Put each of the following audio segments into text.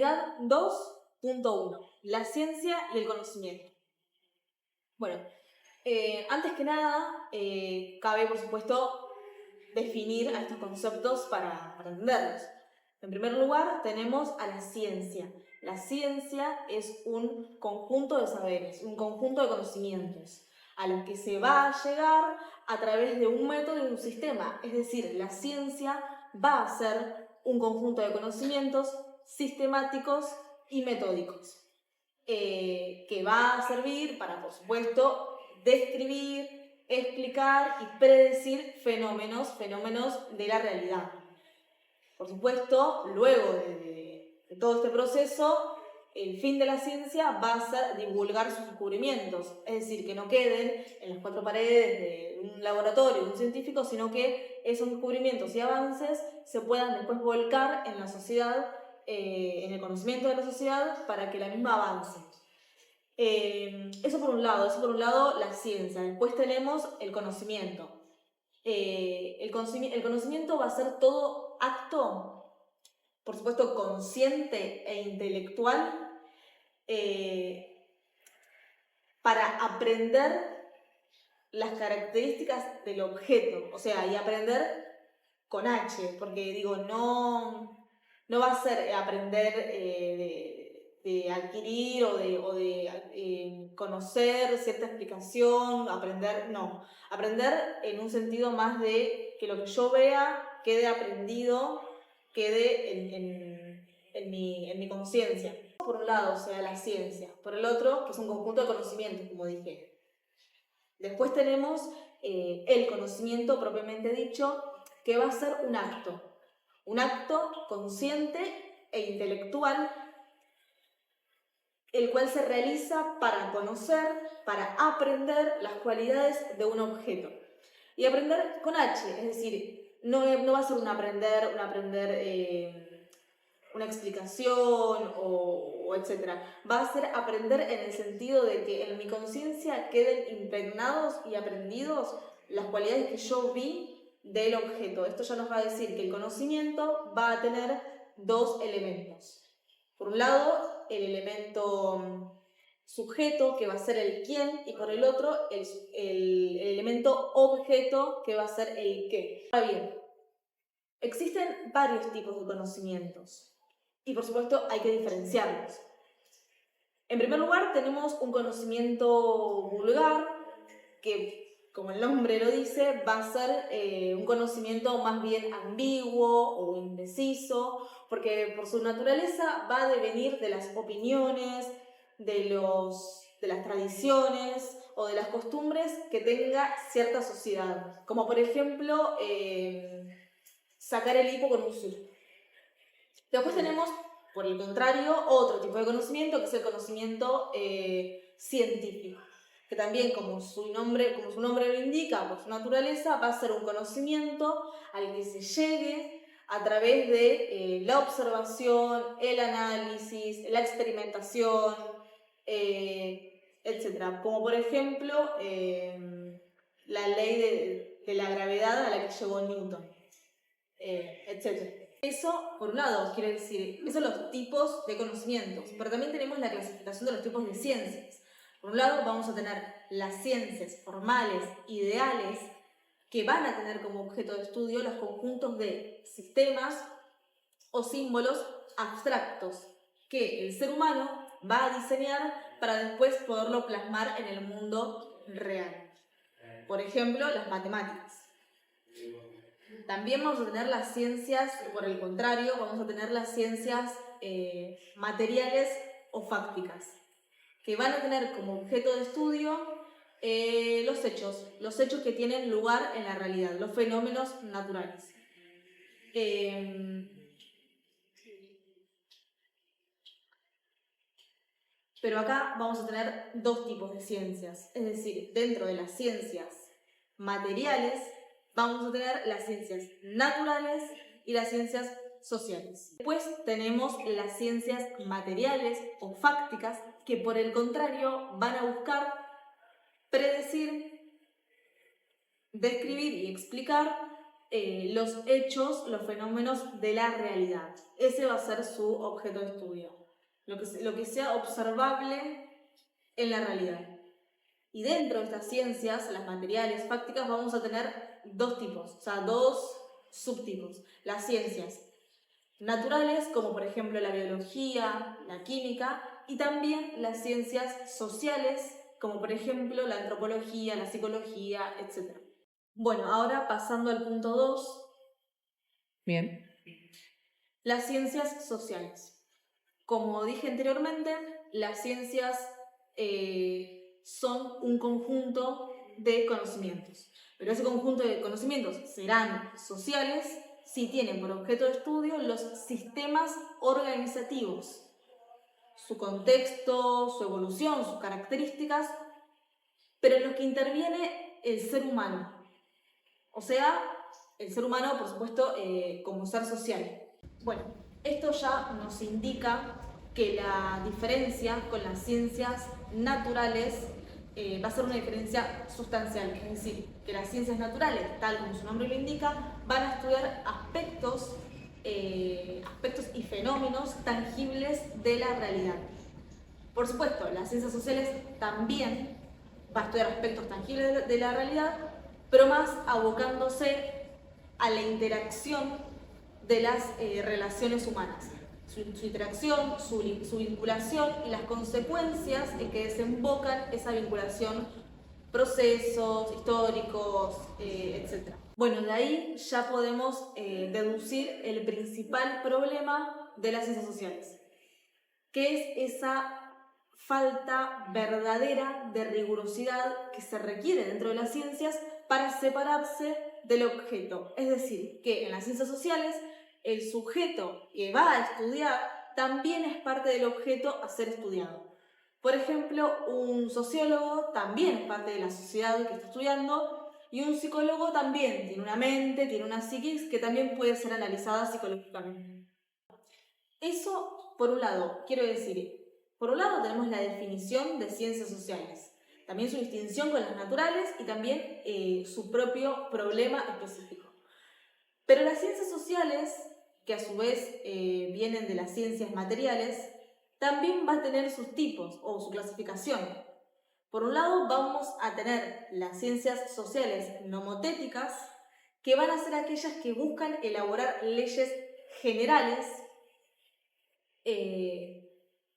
unidad 2.1, la ciencia y el conocimiento. Bueno, antes que nada, cabe, por supuesto, definir a estos conceptos para entenderlos. En primer lugar, tenemos a la ciencia. La ciencia es un conjunto de saberes, un conjunto de conocimientos, a los que se va a llegar a través de un método y un sistema. Es decir, la ciencia va a ser un conjunto de conocimientos sistemáticos y metódicos, que va a servir para, por supuesto, describir, explicar y predecir fenómenos de la realidad. Por supuesto, luego de todo este proceso, el fin de la ciencia va a ser divulgar sus descubrimientos, es decir, que no queden en las cuatro paredes de un laboratorio, de un científico, sino que esos descubrimientos y avances se puedan después volcar en la sociedad, en el conocimiento de la sociedad, para que la misma avance. Eso por un lado la ciencia. Después tenemos el conocimiento. El conocimiento va a ser todo acto, por supuesto, consciente e intelectual, para aprender las características del objeto, o sea, y aprender con H, porque digo, no va a ser aprender de adquirir o de conocer cierta explicación, aprender en un sentido más de que lo que yo vea quede aprendido, quede en mi conciencia. Por un lado, o sea, la ciencia, por el otro, que es un conjunto de conocimientos, como dije. Después tenemos el conocimiento propiamente dicho, que va a ser un acto consciente e intelectual, el cual se realiza para conocer, para aprender las cualidades de un objeto. Y aprender con H, es decir, no va a ser un aprender una explicación o etc. Va a ser aprender en el sentido de que en mi conciencia queden impregnados y aprendidos las cualidades que yo vi del objeto. Esto ya nos va a decir que el conocimiento va a tener dos elementos. Por un lado, el elemento sujeto, que va a ser el quién, y por el otro, el elemento objeto, que va a ser el qué. Ahora bien, existen varios tipos de conocimientos y, por supuesto, hay que diferenciarlos. En primer lugar, tenemos un conocimiento vulgar, que, como el nombre lo dice, va a ser un conocimiento más bien ambiguo o indeciso, porque por su naturaleza va a devenir de las opiniones, de las tradiciones o de las costumbres que tenga cierta sociedad, como por ejemplo sacar el hipo con un susto. Después tenemos, por el contrario, otro tipo de conocimiento, que es el conocimiento científico, que también, como su nombre lo indica, por su naturaleza, va a ser un conocimiento al que se llegue a través de la observación, el análisis, la experimentación, etc. Como por ejemplo, la ley de la gravedad a la que llegó Newton, etc. Eso, por un lado, quiere decir, esos son los tipos de conocimientos, pero también tenemos la clasificación de los tipos de ciencias. Por un lado, vamos a tener las ciencias formales, ideales, que van a tener como objeto de estudio los conjuntos de sistemas o símbolos abstractos que el ser humano va a diseñar para después poderlo plasmar en el mundo real. Por ejemplo, las matemáticas. También vamos a tener las ciencias, por el contrario, vamos a tener las ciencias materiales o fácticas, que van a tener como objeto de estudio los hechos que tienen lugar en la realidad, los fenómenos naturales. Pero acá vamos a tener dos tipos de ciencias, es decir, dentro de las ciencias materiales vamos a tener las ciencias naturales y las ciencias sociales. Después tenemos las ciencias materiales o fácticas, que por el contrario van a buscar predecir, describir y explicar los hechos, los fenómenos de la realidad. Ese va a ser su objeto de estudio, lo que sea observable en la realidad. Y dentro de estas ciencias, las materiales, fácticas, vamos a tener dos tipos, o sea, dos subtipos. Las ciencias naturales, como por ejemplo la biología, la química, y también las ciencias sociales, como por ejemplo la antropología, la psicología, etc. Bueno, ahora pasando al punto 2. Bien. Las ciencias sociales. Como dije anteriormente, las ciencias son un conjunto de conocimientos, pero ese conjunto de conocimientos serán sociales si tienen por objeto de estudio los sistemas organizativos, su contexto, su evolución, sus características, pero en los que interviene el ser humano, o sea, el ser humano, por supuesto, como ser social. Bueno, esto ya nos indica que la diferencia con las ciencias naturales va a ser una diferencia sustancial, es decir, que las ciencias naturales, tal como su nombre lo indica, van a estudiar aspectos y fenómenos tangibles de la realidad. Por supuesto, las ciencias sociales también va a estudiar aspectos tangibles de la realidad, pero más abocándose a la interacción de las relaciones humanas. Su interacción, su vinculación y las consecuencias en que desembocan esa vinculación, procesos históricos, etc. Bueno, de ahí ya podemos deducir el principal problema de las ciencias sociales, que es esa falta verdadera de rigurosidad que se requiere dentro de las ciencias para separarse del objeto. Es decir, que en las ciencias sociales el sujeto que va a estudiar también es parte del objeto a ser estudiado. Por ejemplo, un sociólogo también es parte de la sociedad que está estudiando y un psicólogo también tiene una mente, tiene una psiquis que también puede ser analizada psicológicamente. Eso, por un lado, quiero decir, por un lado tenemos la definición de ciencias sociales, también su distinción con las naturales y también su propio problema específico. Pero las ciencias sociales, que a su vez vienen de las ciencias materiales, también va a tener sus tipos o su clasificación. Por un lado vamos a tener las ciencias sociales nomotéticas, que van a ser aquellas que buscan elaborar leyes generales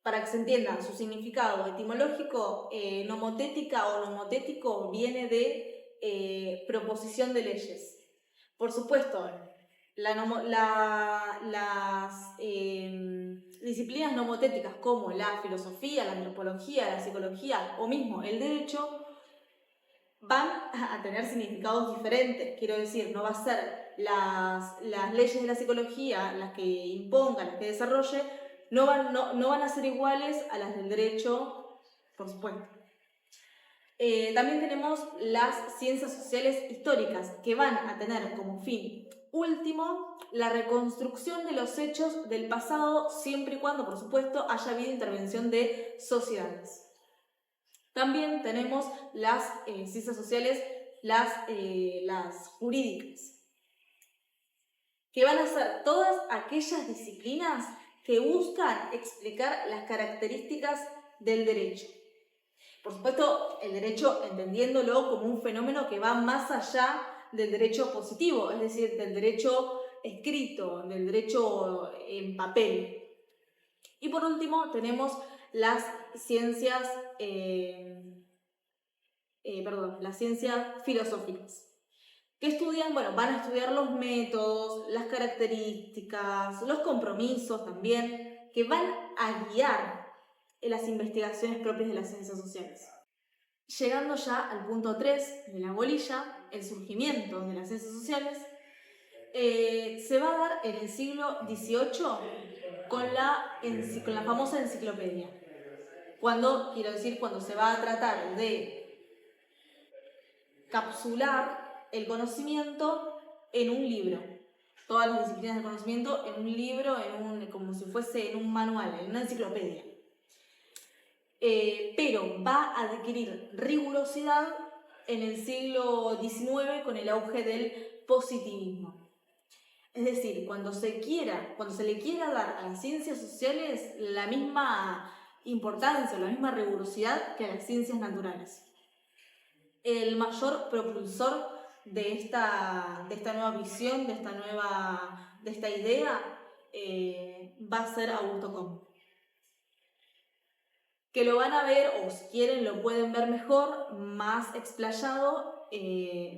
para que se entienda su significado etimológico. Nomotética o nomotético viene de proposición de leyes. Por supuesto, las disciplinas nomotéticas como la filosofía, la antropología, la psicología o mismo el derecho van a tener significados diferentes. Quiero decir, no va a ser las leyes de la psicología las que impongan, las que desarrolle, no van a ser iguales a las del derecho, por supuesto. También tenemos las ciencias sociales históricas, que van a tener como fin último la reconstrucción de los hechos del pasado, siempre y cuando, por supuesto, haya habido intervención de sociedades. También tenemos las ciencias sociales, las jurídicas, que van a ser todas aquellas disciplinas que buscan explicar las características del derecho. Por supuesto, el derecho entendiéndolo como un fenómeno que va más allá del derecho positivo, es decir, del derecho escrito, del derecho en papel. Y por último tenemos las ciencias, las ciencias filosóficas, que estudian, van a estudiar los métodos, las características, los compromisos también, que van a guiar las investigaciones propias de las ciencias sociales. Llegando ya al punto 3 de la bolilla, el surgimiento de las ciencias sociales, se va a dar en el siglo XVIII con la famosa enciclopedia. Cuando se va a tratar de capsular el conocimiento en un libro. Todas las disciplinas del conocimiento en un libro, como si fuese en un manual, en una enciclopedia. Pero va a adquirir rigurosidad en el siglo XIX con el auge del positivismo. Es decir, cuando se le quiera dar a las ciencias sociales la misma importancia, la misma rigurosidad que a las ciencias naturales. El mayor propulsor de esta nueva visión, de esta idea, va a ser Augusto Comte. Que lo van a ver, o si quieren lo pueden ver mejor, más explayado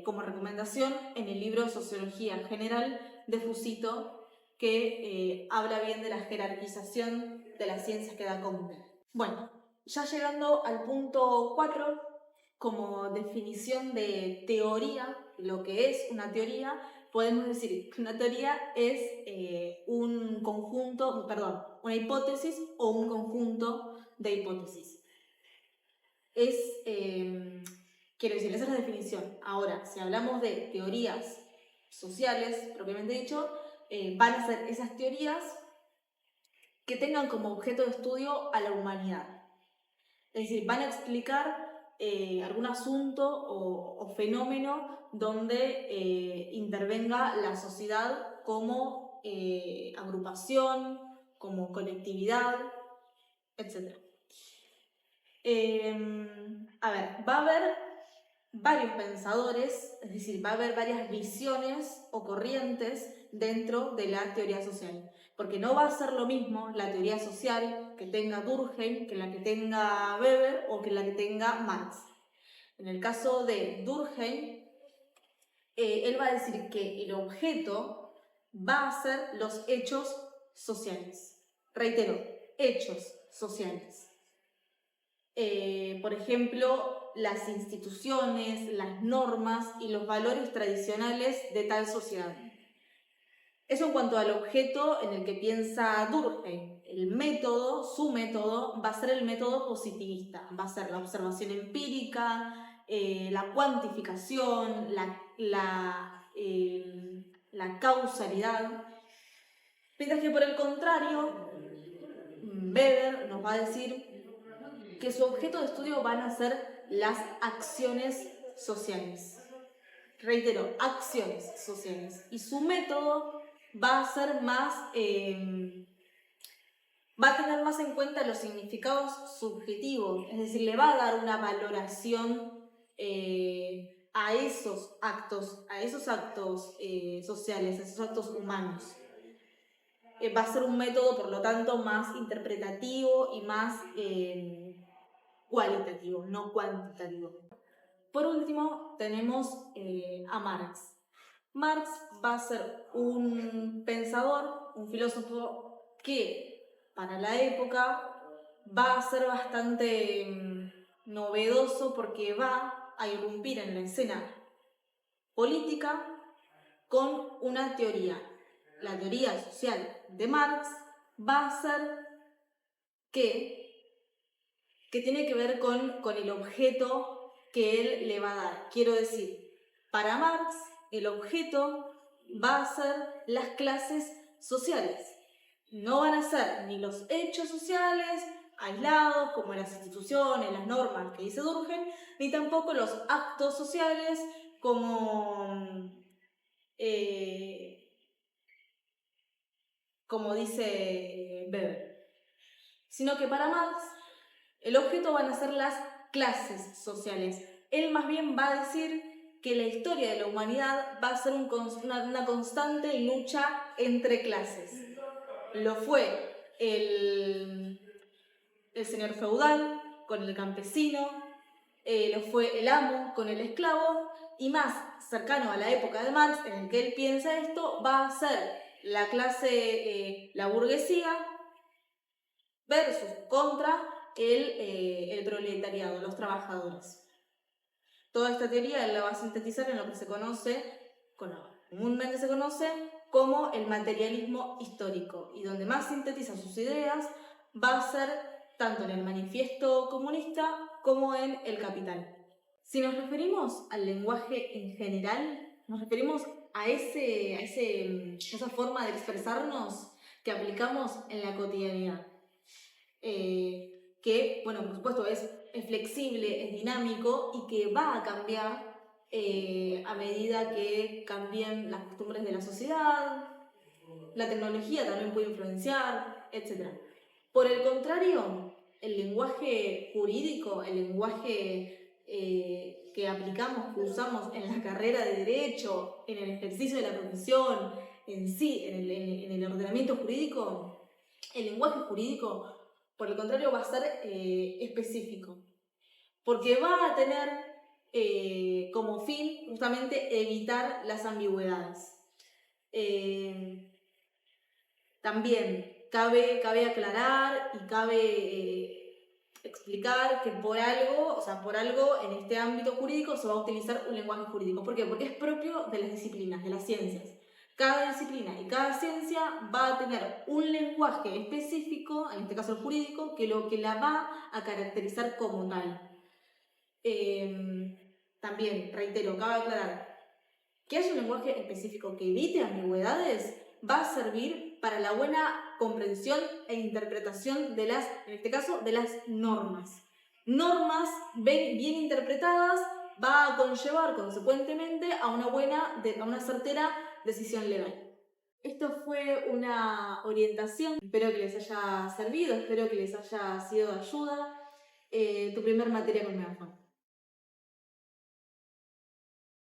como recomendación en el libro de Sociología General de Fusito, que habla bien de la jerarquización de las ciencias que da Comte. Bueno, ya llegando al punto 4, como definición de teoría, lo que es una teoría, podemos decir que una teoría es una hipótesis o un conjunto de hipótesis. Quiero decir, esa es la definición. Ahora, si hablamos de teorías sociales, propiamente dicho, van a ser esas teorías que tengan como objeto de estudio a la humanidad. Es decir, van a explicar algún asunto o fenómeno donde intervenga la sociedad como agrupación, como colectividad, etc. Va a haber varios pensadores, es decir, va a haber varias visiones o corrientes dentro de la teoría social. Porque no va a ser lo mismo la teoría social que tenga Durkheim, que la que tenga Weber o que la que tenga Marx. En el caso de Durkheim, él va a decir que el objeto va a ser los hechos sociales. Reitero, hechos sociales. Por ejemplo, las instituciones, las normas y los valores tradicionales de tal sociedad. Eso en cuanto al objeto en el que piensa Durkheim. El método, su método, va a ser el método positivista. Va a ser la observación empírica, la cuantificación, la causalidad. Mientras que por el contrario, Weber nos va a decir que su objeto de estudio van a ser las acciones sociales. Reitero, acciones sociales. Y su método va a ser más, va a tener más en cuenta los significados subjetivos, es decir, le va a dar una valoración a esos actos sociales, a esos actos humanos. Va a ser un método, por lo tanto, más interpretativo y más cualitativo, no cuantitativo. Por último, tenemos a Marx. Marx va a ser un pensador, un filósofo que para la época va a ser bastante novedoso porque va a irrumpir en la escena política con una teoría. La teoría social de Marx va a ser que tiene que ver con el objeto que él le va a dar. Quiero decir, para Marx el objeto va a ser las clases sociales. No van a ser ni los hechos sociales aislados, como las instituciones, las normas que dice Durkheim, ni tampoco los actos sociales como dice Weber. Sino que para Marx el objeto van a ser las clases sociales. Él más bien va a decir que la historia de la humanidad va a ser una constante lucha entre clases. Lo fue el señor feudal con el campesino, lo fue el amo con el esclavo, y más cercano a la época de Marx, en el que él piensa esto, va a ser la clase, la burguesía, versus contra el proletariado, los trabajadores. Toda esta teoría él la va a sintetizar en lo que comúnmente se conoce como el materialismo histórico, y donde más sintetiza sus ideas va a ser tanto en el manifiesto comunista como en el Capital. Si nos referimos al lenguaje en general, nos referimos a esa forma de expresarnos que aplicamos en la cotidianidad. Que, bueno, por supuesto es flexible, es dinámico y que va a cambiar a medida que cambien las costumbres de la sociedad, la tecnología también puede influenciar, etc. Por el contrario, el lenguaje jurídico, el lenguaje que aplicamos, que usamos en la carrera de derecho, en el ejercicio de la profesión, en sí, en el ordenamiento jurídico, el lenguaje jurídico, por el contrario, va a ser específico, porque va a tener como fin justamente evitar las ambigüedades. También cabe aclarar y cabe explicar que por algo en este ámbito jurídico se va a utilizar un lenguaje jurídico. ¿Por qué? Porque es propio de las disciplinas, de las ciencias. Cada disciplina y cada ciencia va a tener un lenguaje específico, en este caso el jurídico, que lo que la va a caracterizar como tal. También, reitero, cabe aclarar que haya un lenguaje específico que evite ambigüedades va a servir para la buena comprensión e interpretación de las, en este caso, de las normas. Normas bien interpretadas va a conllevar consecuentemente a una certera decisión legal. Esto fue una orientación, espero que les haya servido, espero que les haya sido de ayuda. Tu primer materia con Megaphone.